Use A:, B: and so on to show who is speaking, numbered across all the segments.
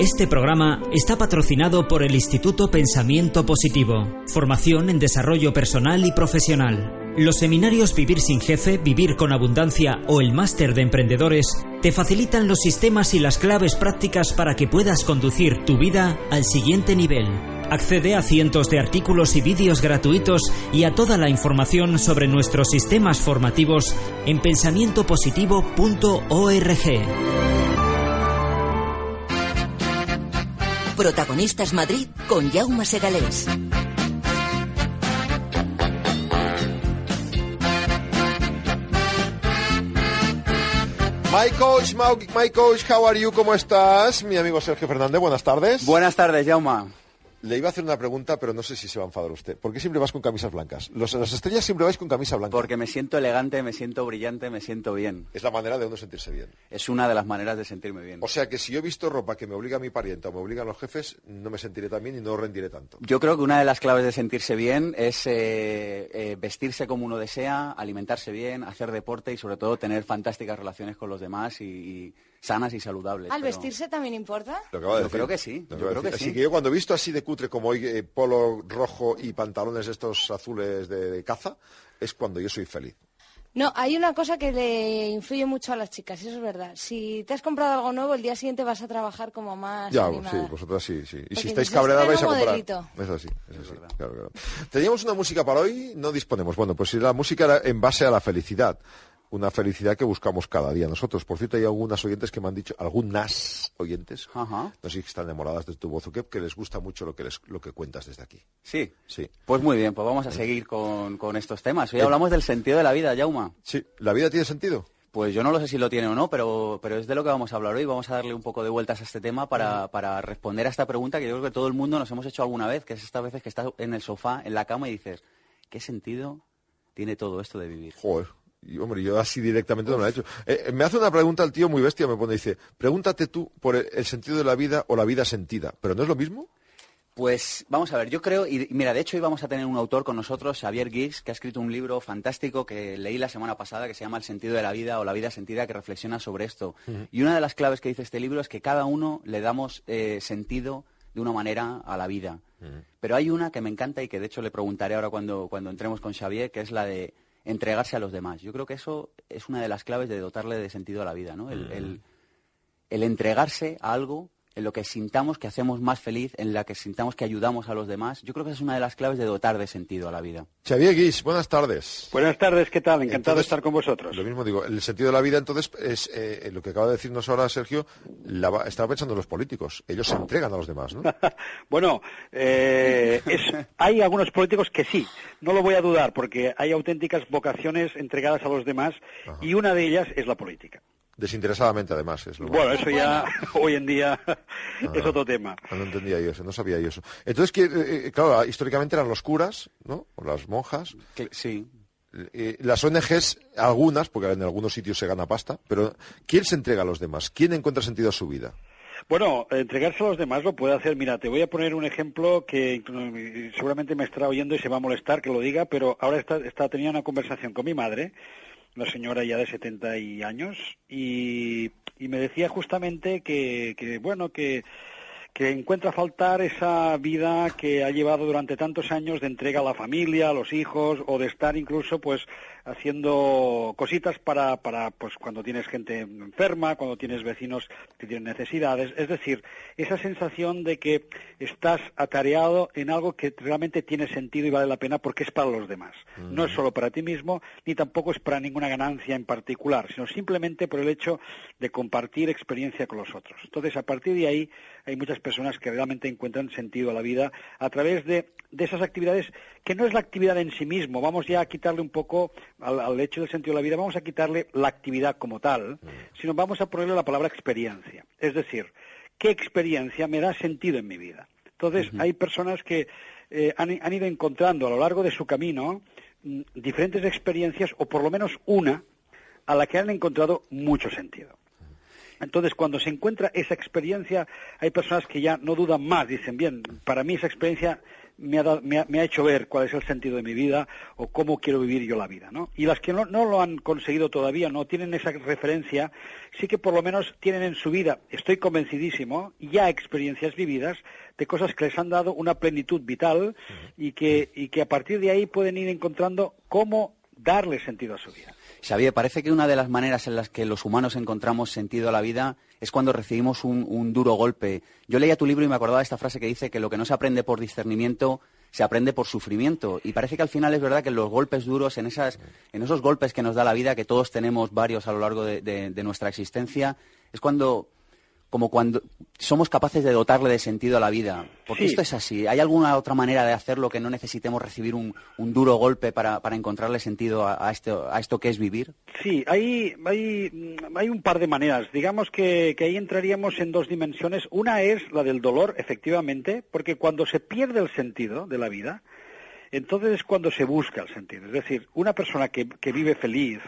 A: Este programa está patrocinado por el Instituto Pensamiento Positivo, formación en desarrollo personal y profesional. Los seminarios Vivir sin Jefe, Vivir con Abundancia o el Máster de Emprendedores te facilitan los sistemas y las claves prácticas para que puedas conducir tu vida al siguiente nivel. Accede a cientos de artículos y vídeos gratuitos y a toda la información sobre nuestros sistemas formativos en pensamientopositivo.org.
B: Protagonistas Madrid con Jaume Segalés.
C: My coach, how are you? ¿Cómo estás? Mi amigo Sergio Fernández, buenas tardes.
D: Buenas tardes, Jaume.
C: Le iba a hacer una pregunta, pero no sé si se va a enfadar usted. ¿Por qué siempre vas con camisas blancas? Las estrellas siempre vais con camisa blanca.
D: Porque me siento elegante, me siento brillante, me siento bien.
C: Es la manera de uno sentirse bien.
D: Es una de las maneras de sentirme bien.
C: O sea que si yo he visto ropa que me obliga a mi pariente o me obligan los jefes, no me sentiré tan bien y no rendiré tanto.
D: Yo creo que una de las claves de sentirse bien es vestirse como uno desea, alimentarse bien, hacer deporte y sobre todo tener fantásticas relaciones con los demás y sanas y saludables.
E: ¿Al vestirse también importa?
D: Yo creo que sí.
C: Así que yo cuando he visto así de cutre como hoy, polo rojo y pantalones estos azules de caza, es cuando yo soy feliz.
E: No, hay una cosa que le influye mucho a las chicas, y eso es verdad. Si te has comprado algo nuevo, el día siguiente vas a trabajar como más animada.
C: Sí, vosotras sí. Y
E: porque
C: si estáis cabreadas vais a comprar.
E: Modelito.
C: Es así. Claro. Teníamos una música para hoy, no disponemos. Bueno, pues la música era en base a la felicidad. Una felicidad que buscamos cada día nosotros. Por cierto, hay algunas oyentes que me han dicho, algunas oyentes,
D: Ajá.
C: no sé si están enamoradas de tu voz o qué, que les gusta mucho lo que cuentas desde aquí.
D: Sí.
C: Sí.
D: Pues muy bien, pues vamos a seguir con estos temas. Hoy hablamos del sentido de la vida, Jaume.
C: Sí, ¿la vida tiene sentido?
D: Pues yo no lo sé si lo tiene o no, pero es de lo que vamos a hablar hoy. Vamos a darle un poco de vueltas a este tema para responder a esta pregunta que yo creo que todo el mundo nos hemos hecho alguna vez, que es estas veces que estás en el sofá, en la cama y dices, ¿qué sentido tiene todo esto de vivir?
C: Joder. Y, hombre, yo así directamente no me lo he hecho. Me hace una pregunta el tío muy bestia, dice, pregúntate tú por el sentido de la vida o la vida sentida. ¿Pero no es lo mismo?
D: Pues vamos a ver, yo creo, y mira, de hecho hoy vamos a tener un autor con nosotros, Xavier Guix, que ha escrito un libro fantástico que leí la semana pasada que se llama El sentido de la vida o la vida sentida, que reflexiona sobre esto. Uh-huh. Y una de las claves que dice este libro es que cada uno le damos sentido de una manera a la vida. Uh-huh. Pero hay una que me encanta y que de hecho le preguntaré ahora cuando entremos con Xavier, que es la de entregarse a los demás. Yo creo que eso es una de las claves de dotarle de sentido a la vida, ¿no? El entregarse a algo en lo que sintamos que hacemos más feliz, en la que sintamos que ayudamos a los demás. Yo creo que esa es una de las claves de dotar de sentido a la vida.
C: Xavier Guix, buenas tardes.
F: Buenas tardes, ¿qué tal? Encantado de estar con vosotros.
C: Lo mismo digo, el sentido de la vida entonces es lo que acaba de decirnos ahora Sergio, estaba pensando en los políticos. Ellos se entregan a los demás, ¿no?
F: Bueno, hay algunos políticos que sí, no lo voy a dudar, porque hay auténticas vocaciones entregadas a los demás. Ajá. Y una de ellas es la política.
C: Desinteresadamente, además.
F: Bueno, eso ya hoy en día es otro tema.
C: No entendía yo eso, no sabía yo eso. Entonces, claro, históricamente eran los curas, ¿no? O las monjas.
D: Sí.
C: Las ONGs, algunas, porque en algunos sitios se gana pasta, pero ¿quién se entrega a los demás? ¿Quién encuentra sentido a su vida?
F: Bueno, entregarse a los demás lo puede hacer. Mira, te voy a poner un ejemplo que seguramente me estará oyendo y se va a molestar que lo diga, pero ahora tenía una conversación con mi madre, una señora ya de 70 años, y me decía justamente que encuentra faltar esa vida que ha llevado durante tantos años de entrega a la familia, a los hijos, o de estar incluso pues haciendo cositas para pues cuando tienes gente enferma, cuando tienes vecinos que tienen necesidades. Es decir, esa sensación de que estás atareado en algo que realmente tiene sentido y vale la pena porque es para los demás. No es solo para ti mismo, ni tampoco es para ninguna ganancia en particular, sino simplemente por el hecho de compartir experiencia con los otros. Entonces, a partir de ahí, hay muchas personas que realmente encuentran sentido a la vida a través de esas actividades que no es la actividad en sí mismo. Vamos ya a quitarle un poco al hecho del sentido de la vida, vamos a quitarle la actividad como tal, sino vamos a ponerle la palabra experiencia. Es decir, ¿qué experiencia me da sentido en mi vida? Entonces, hay personas que han ido encontrando a lo largo de su camino diferentes experiencias, o por lo menos una, a la que han encontrado mucho sentido. Entonces, cuando se encuentra esa experiencia, hay personas que ya no dudan más, dicen, bien, para mí esa experiencia me ha hecho ver cuál es el sentido de mi vida o cómo quiero vivir yo la vida, ¿no? Y las que no lo han conseguido todavía, no tienen esa referencia, sí que por lo menos tienen en su vida, estoy convencidísimo, ya experiencias vividas de cosas que les han dado una plenitud vital y que a partir de ahí pueden ir encontrando cómo darle sentido a su vida.
D: Xavier, parece que una de las maneras en las que los humanos encontramos sentido a la vida es cuando recibimos un duro golpe. Yo leía tu libro y me acordaba de esta frase que dice que lo que no se aprende por discernimiento se aprende por sufrimiento. Y parece que al final es verdad que en los golpes duros, en esos golpes que nos da la vida, que todos tenemos varios a lo largo de nuestra existencia, es cuando somos capaces de dotarle de sentido a la vida. Porque esto es así. ¿Hay alguna otra manera de hacerlo que no necesitemos recibir un duro golpe para encontrarle sentido a esto que es vivir?
F: Sí, hay un par de maneras. Digamos que ahí entraríamos en dos dimensiones. Una es la del dolor, efectivamente, porque cuando se pierde el sentido de la vida, entonces es cuando se busca el sentido. Es decir, una persona que vive feliz,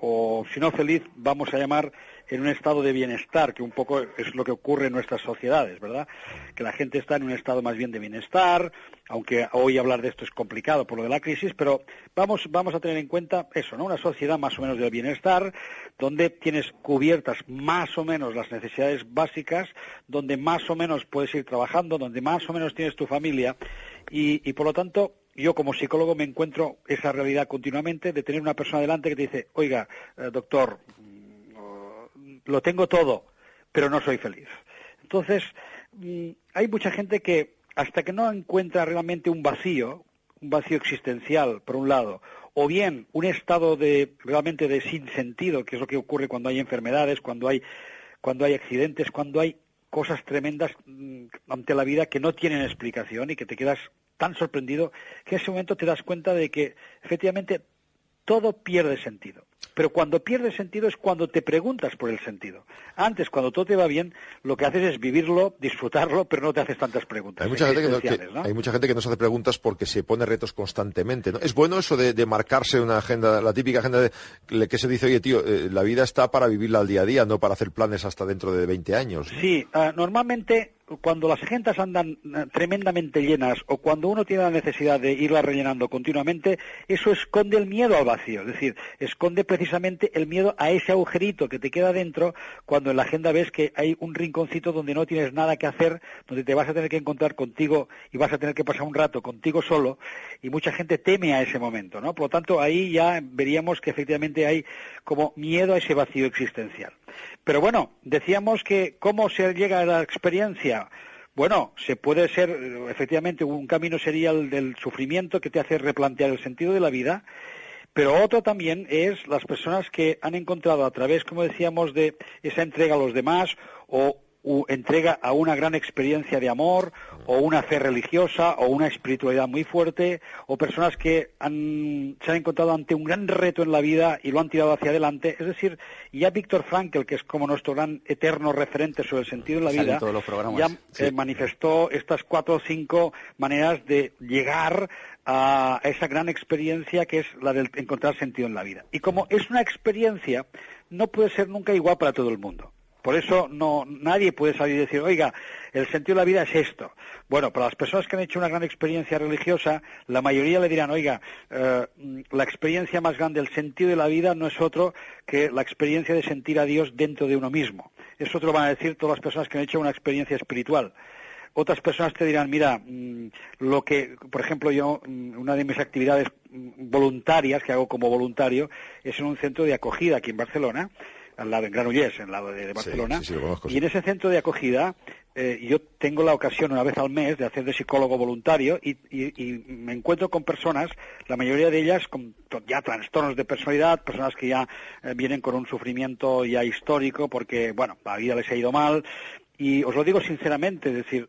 F: o si no feliz, vamos a llamar en un estado de bienestar, que un poco es lo que ocurre en nuestras sociedades, ¿verdad? Que la gente está en un estado más bien de bienestar, aunque hoy hablar de esto es complicado por lo de la crisis, pero vamos a tener en cuenta eso, ¿no? Una sociedad más o menos del bienestar, donde tienes cubiertas más o menos las necesidades básicas, donde más o menos puedes ir trabajando, donde más o menos tienes tu familia, y por lo tanto, yo como psicólogo me encuentro esa realidad continuamente de tener una persona delante que te dice, oiga, doctor, lo tengo todo, pero no soy feliz. Entonces, hay mucha gente que hasta que no encuentra realmente un vacío existencial, por un lado, o bien un estado realmente de sinsentido, que es lo que ocurre cuando hay enfermedades, cuando hay accidentes, cuando hay cosas tremendas ante la vida que no tienen explicación y que te quedas tan sorprendido que en ese momento te das cuenta de que efectivamente todo pierde sentido. Pero cuando pierde sentido es cuando te preguntas por el sentido. Antes, cuando todo te va bien, lo que haces es vivirlo, disfrutarlo, pero no te haces tantas preguntas.
C: Hay mucha gente que no se hace preguntas porque se pone retos constantemente, ¿no? Es bueno eso de marcarse una agenda, la típica agenda que se dice, oye, tío, la vida está para vivirla al día a día, no para hacer planes hasta dentro de 20 años, ¿no?
F: Sí, normalmente cuando las agendas andan tremendamente llenas o cuando uno tiene la necesidad de irla rellenando continuamente, eso esconde el miedo al vacío, es decir, esconde precisamente el miedo a ese agujerito que te queda dentro cuando en la agenda ves que hay un rinconcito donde no tienes nada que hacer, donde te vas a tener que encontrar contigo y vas a tener que pasar un rato contigo solo, y mucha gente teme a ese momento, ¿no? Por lo tanto, ahí ya veríamos que efectivamente hay como miedo a ese vacío existencial. Pero bueno, decíamos que ¿cómo se llega a la experiencia? Bueno, se puede ser, efectivamente, un camino sería el del sufrimiento que te hace replantear el sentido de la vida, pero otro también es las personas que han encontrado a través, como decíamos, de esa entrega a los demás o entrega a una gran experiencia de amor o una fe religiosa o una espiritualidad muy fuerte, o personas que se han encontrado ante un gran reto en la vida y lo han tirado hacia adelante. Es decir, ya Viktor Frankl, que es como nuestro gran eterno referente sobre el sentido de la vida, ya manifestó estas 4 o 5 maneras de llegar a esa gran experiencia que es la de encontrar sentido en la vida. Y como es una experiencia, no puede ser nunca igual para todo el mundo. Por eso nadie puede salir y decir, oiga, el sentido de la vida es esto. Bueno, para las personas que han hecho una gran experiencia religiosa, la mayoría le dirán, oiga, la experiencia más grande, el sentido de la vida no es otro que la experiencia de sentir a Dios dentro de uno mismo. Eso te lo van a decir todas las personas que han hecho una experiencia espiritual. Otras personas te dirán, mira, lo que, por ejemplo, yo, una de mis actividades voluntarias que hago como voluntario es en un centro de acogida aquí en Barcelona, al lado en Granollers, al lado de Barcelona,
C: sí, lo conozco,
F: y en ese centro de acogida yo tengo la ocasión una vez al mes de hacer de psicólogo voluntario y me encuentro con personas, la mayoría de ellas con ya trastornos de personalidad, personas que ya vienen con un sufrimiento ya histórico porque, bueno, la vida les ha ido mal. Y os lo digo sinceramente, es decir,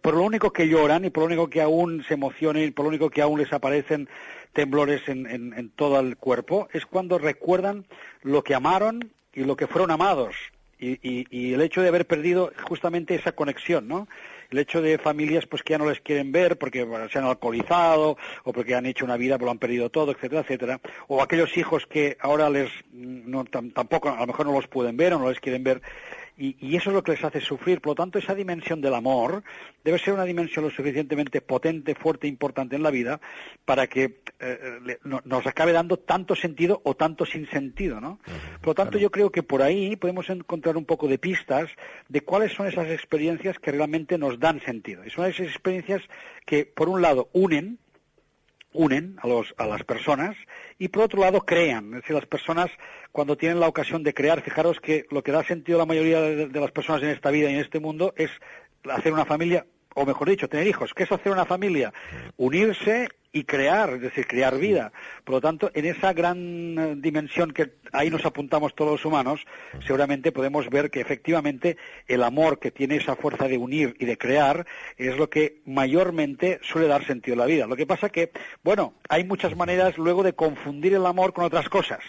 F: por lo único que lloran y por lo único que aún se emocionan y por lo único que aún les aparecen temblores en todo el cuerpo, es cuando recuerdan lo que amaron y lo que fueron amados y el hecho de haber perdido justamente esa conexión, ¿no? el hecho de familias pues que ya no les quieren ver porque se han alcoholizado o porque han hecho una vida, pero lo han perdido todo, etcétera, etcétera, o aquellos hijos que ahora tampoco, a lo mejor no los pueden ver o no les quieren ver. Y eso es lo que les hace sufrir. Por lo tanto, esa dimensión del amor debe ser una dimensión lo suficientemente potente, fuerte, importante en la vida para que nos acabe dando tanto sentido o tanto sin sentido, ¿no? Por lo tanto, yo creo que por ahí podemos encontrar un poco de pistas de cuáles son esas experiencias que realmente nos dan sentido. Y son esas experiencias que, por un lado, unen a las personas y por otro lado crean. Es decir, las personas cuando tienen la ocasión de crear, fijaros que lo que da sentido a la mayoría de las personas en esta vida y en este mundo es hacer una familia, o mejor dicho, tener hijos. ¿Qué es hacer una familia? Unirse y crear, es decir, crear vida. Por lo tanto, en esa gran dimensión que ahí nos apuntamos todos los humanos, seguramente podemos ver que efectivamente el amor que tiene esa fuerza de unir y de crear es lo que mayormente suele dar sentido a la vida. Lo que pasa que, bueno, hay muchas maneras luego de confundir el amor con otras cosas.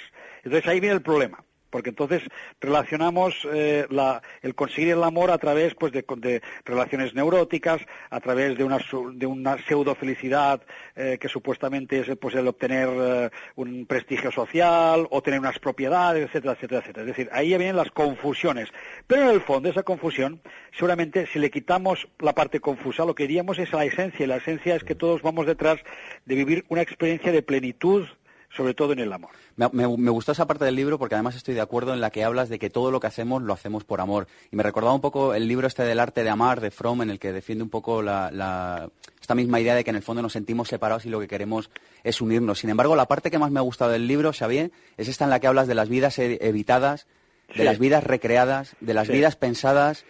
F: Entonces ahí viene el problema. Porque entonces relacionamos el conseguir el amor a través pues de relaciones neuróticas, a través de una pseudo felicidad que supuestamente es pues el obtener un prestigio social o tener unas propiedades, etcétera, etcétera, etcétera. Es decir, ahí ya vienen las confusiones. Pero en el fondo esa confusión, seguramente si le quitamos la parte confusa, lo que diríamos es a la esencia, y la esencia es que todos vamos detrás de vivir una experiencia de plenitud, sobre todo en el amor.
D: Me gustó esa parte del libro porque además estoy de acuerdo en la que hablas de que todo lo que hacemos lo hacemos por amor. Y me recordaba un poco el libro este del arte de amar de Fromm, en el que defiende un poco esta misma idea de que en el fondo nos sentimos separados y lo que queremos es unirnos. Sin embargo, la parte que más me ha gustado del libro, Xavier, es esta en la que hablas de las vidas evitadas, de las vidas recreadas, de las vidas pensadas.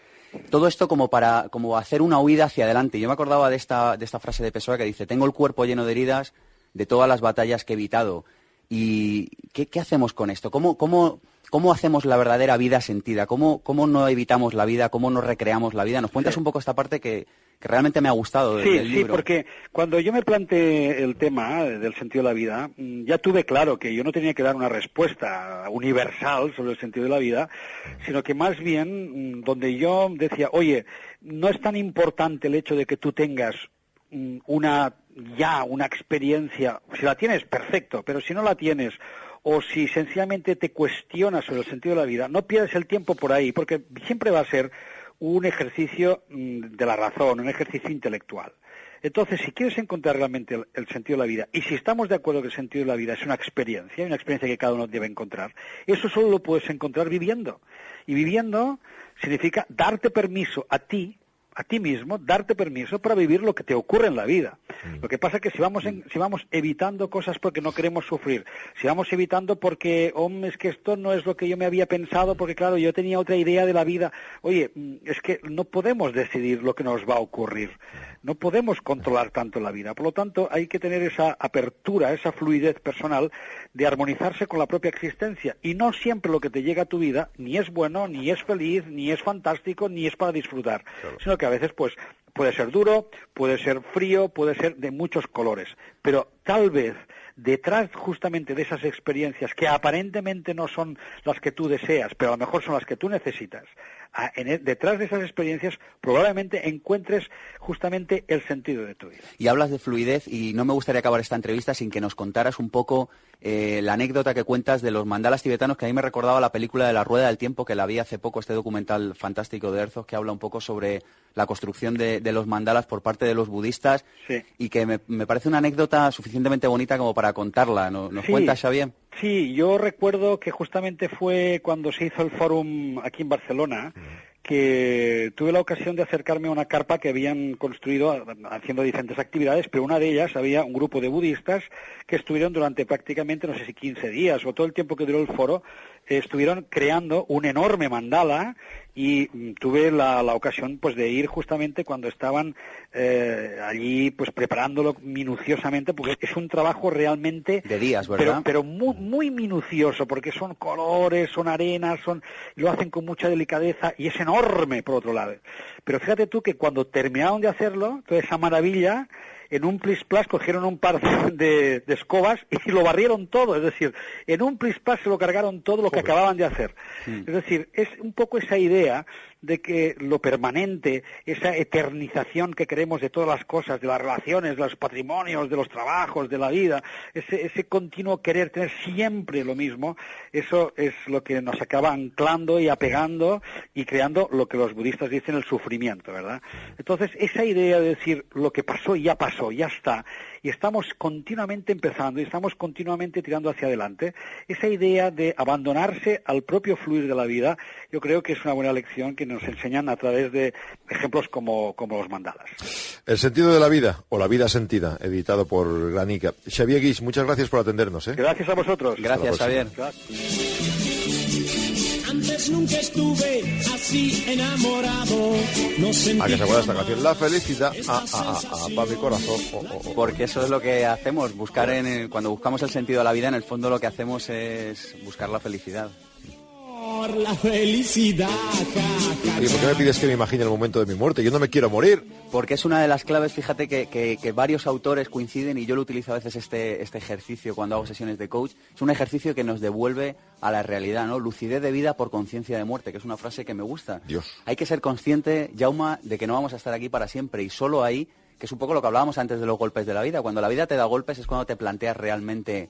D: Todo esto como hacer una huida hacia adelante. Yo me acordaba de esta frase de Pessoa que dice: tengo el cuerpo lleno de heridas de todas las batallas que he evitado. ¿Y qué hacemos con esto? ¿Cómo hacemos la verdadera vida sentida? ¿Cómo no evitamos la vida? ¿Cómo no recreamos la vida? ¿Nos cuentas un poco esta parte que realmente me ha gustado del libro? Sí,
F: porque cuando yo me planteé el tema del sentido de la vida, ya tuve claro que yo no tenía que dar una respuesta universal sobre el sentido de la vida, sino que más bien donde yo decía, oye, no es tan importante el hecho de que tú tengas una experiencia. Si la tienes, perfecto, pero si no la tienes, o si sencillamente te cuestionas sobre el sentido de la vida, no pierdes el tiempo por ahí, porque siempre va a ser un ejercicio de la razón, un ejercicio intelectual. Entonces, si quieres encontrar realmente el sentido de la vida, y si estamos de acuerdo que el sentido de la vida es una experiencia que cada uno debe encontrar, eso solo lo puedes encontrar viviendo. Y viviendo significa darte permiso a ti mismo, darte permiso para vivir lo que te ocurre en la vida. Lo que pasa es que si vamos evitando cosas porque no queremos sufrir, si vamos evitando porque, es que esto no es lo que yo me había pensado, porque claro, yo tenía otra idea de la vida. Oye, es que no podemos decidir lo que nos va a ocurrir. No podemos controlar tanto la vida. Por lo tanto, hay que tener esa apertura, esa fluidez personal de armonizarse con la propia existencia. Y no siempre lo que te llega a tu vida ni es bueno, ni es feliz, ni es fantástico, ni es para disfrutar. Claro. Sino que a veces pues puede ser duro, puede ser frío, puede ser de muchos colores. Pero tal vez detrás justamente de esas experiencias que aparentemente no son las que tú deseas, pero a lo mejor son las que tú necesitas, detrás de esas experiencias probablemente encuentres justamente el sentido de tu vida.
D: Y hablas de fluidez y no me gustaría acabar esta entrevista sin que nos contaras un poco la anécdota que cuentas de los mandalas tibetanos, que a mí me recordaba la película de La Rueda del Tiempo, que la vi hace poco, este documental fantástico de Herzog, que habla un poco sobre la construcción de los mandalas por parte de los budistas, y que me parece una anécdota suficientemente bonita como para contarla. ¿Nos cuentas, Xavier?
F: Sí, yo recuerdo que justamente fue cuando se hizo el fórum aquí en Barcelona, que tuve la ocasión de acercarme a una carpa que habían construido haciendo diferentes actividades, pero una de ellas había un grupo de budistas que estuvieron durante prácticamente, no sé si 15 días o todo el tiempo que duró el foro, estuvieron creando un enorme mandala, y tuve la ocasión pues de ir justamente cuando estaban allí pues preparándolo minuciosamente, porque es un trabajo realmente
D: de días, ¿verdad?
F: Pero muy, muy minucioso, porque son colores, son arenas, lo hacen con mucha delicadeza y es enorme por otro lado. Pero fíjate tú que cuando terminaron de hacerlo, toda esa maravilla, en un plis-plas cogieron un par de escobas y lo barrieron todo. Es decir, en un plis-plas se lo cargaron todo lo que acababan de hacer. Es decir, es un poco esa idea de que lo permanente, esa eternización que queremos de todas las cosas, de las relaciones, de los patrimonios, de los trabajos, de la vida, ese continuo querer tener siempre lo mismo, eso es lo que nos acaba anclando y apegando y creando lo que los budistas dicen el sufrimiento, ¿verdad? Entonces, esa idea de decir lo que pasó, ya está, y estamos continuamente empezando y estamos continuamente tirando hacia adelante, esa idea de abandonarse al propio fluir de la vida, yo creo que es una buena lección que nos enseñan a través de ejemplos como los mandalas.
C: El sentido de la vida, o La vida sentida, editado por Granica. Xavier Guix, muchas gracias por atendernos.
F: Gracias a vosotros.
D: Gracias, Xavier.
G: Antes nunca estuve así enamorado. No sentí.
C: ¿A que se acuerda esta canción? La felicidad pa' mi corazón.
D: Porque eso es lo que hacemos, buscar cuando buscamos el sentido de la vida, en el fondo lo que hacemos es buscar la felicidad.
G: Por la felicidad.
C: Oye, ¿por qué me pides que me imagine el momento de mi muerte? Yo no me quiero morir.
D: Porque es una de las claves, fíjate que varios autores coinciden, y yo lo utilizo a veces este ejercicio cuando hago sesiones de coach. Es un ejercicio que nos devuelve a la realidad, ¿no? Lucidez de vida por conciencia de muerte, que es una frase que me gusta.
C: Dios.
D: Hay que ser consciente, Jaume, de que no vamos a estar aquí para siempre, y solo ahí, que es un poco lo que hablábamos antes de los golpes de la vida. Cuando la vida te da golpes es cuando te planteas realmente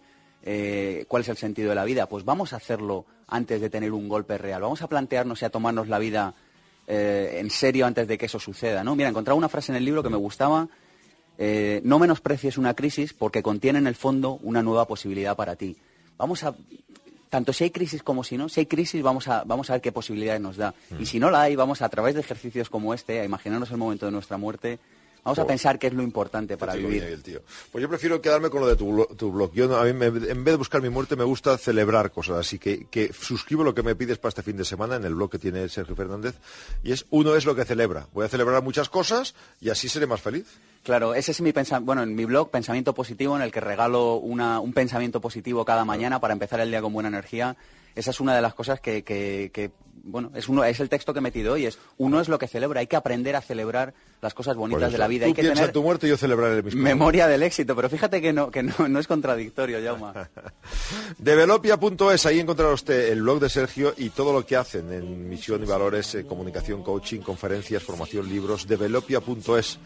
D: cuál es el sentido de la vida. Pues vamos a hacerlo antes de tener un golpe real. Vamos a plantearnos y a tomarnos la vida en serio antes de que eso suceda, ¿no? Mira, encontraba una frase en el libro que me gustaba. No menosprecies una crisis porque contiene en el fondo una nueva posibilidad para ti. Tanto si hay crisis como si no, si hay crisis vamos a ver qué posibilidades nos da. Y si no la hay, vamos a través de ejercicios como este a imaginarnos el momento de nuestra muerte. Vamos a pensar qué es lo importante para vivir.
C: Pues yo prefiero quedarme con lo de tu blog. A mí, en vez de buscar mi muerte, me gusta celebrar cosas. Así que suscribo lo que me pides para este fin de semana en el blog que tiene Sergio Fernández. Y uno es lo que celebra. Voy a celebrar muchas cosas y así seré más feliz.
D: Claro, ese es mi pensamiento. En mi blog, Pensamiento Positivo, en el que regalo un pensamiento positivo cada mañana para empezar el día con buena energía. Esa es una de las cosas que es el texto que he metido hoy. Uno es lo que celebra. Hay que aprender a celebrar las cosas bonitas de la vida. Hay que tener
C: tu muerte y yo celebraré mis
D: memoria del éxito. Pero fíjate que no es contradictorio, Jaume.
C: Developia.es, ahí encontrará usted el blog de Sergio y todo lo que hacen en misión y valores, comunicación, coaching, conferencias, formación, libros. Developia.es.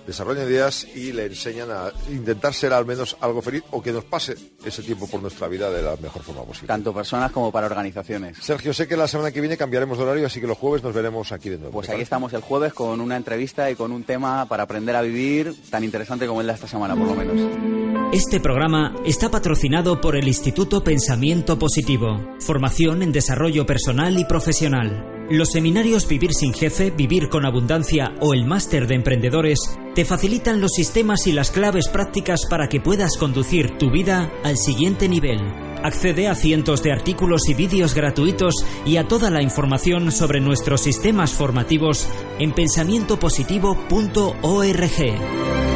C: Desarrollan ideas y le enseñan a intentar ser al menos algo feliz, o que nos pase ese tiempo por nuestra vida de la mejor forma posible.
D: Tanto personas como para organizaciones.
C: Sergio, sé que la semana que viene cambiaremos de horario, así que los jueves nos veremos aquí de nuevo.
D: Pues aquí estamos el jueves con una entrevista y con un tema para aprender a vivir tan interesante como el de esta semana, por lo menos.
A: Este programa está patrocinado por el Instituto Pensamiento Positivo. Formación en desarrollo personal y profesional. Los seminarios Vivir sin Jefe, Vivir con Abundancia o el Máster de Emprendedores te facilitan los sistemas y las claves prácticas para que puedas conducir tu vida al siguiente nivel. Accede a cientos de artículos y vídeos gratuitos y a toda la información sobre nuestros sistemas formativos en pensamientopositivo.org.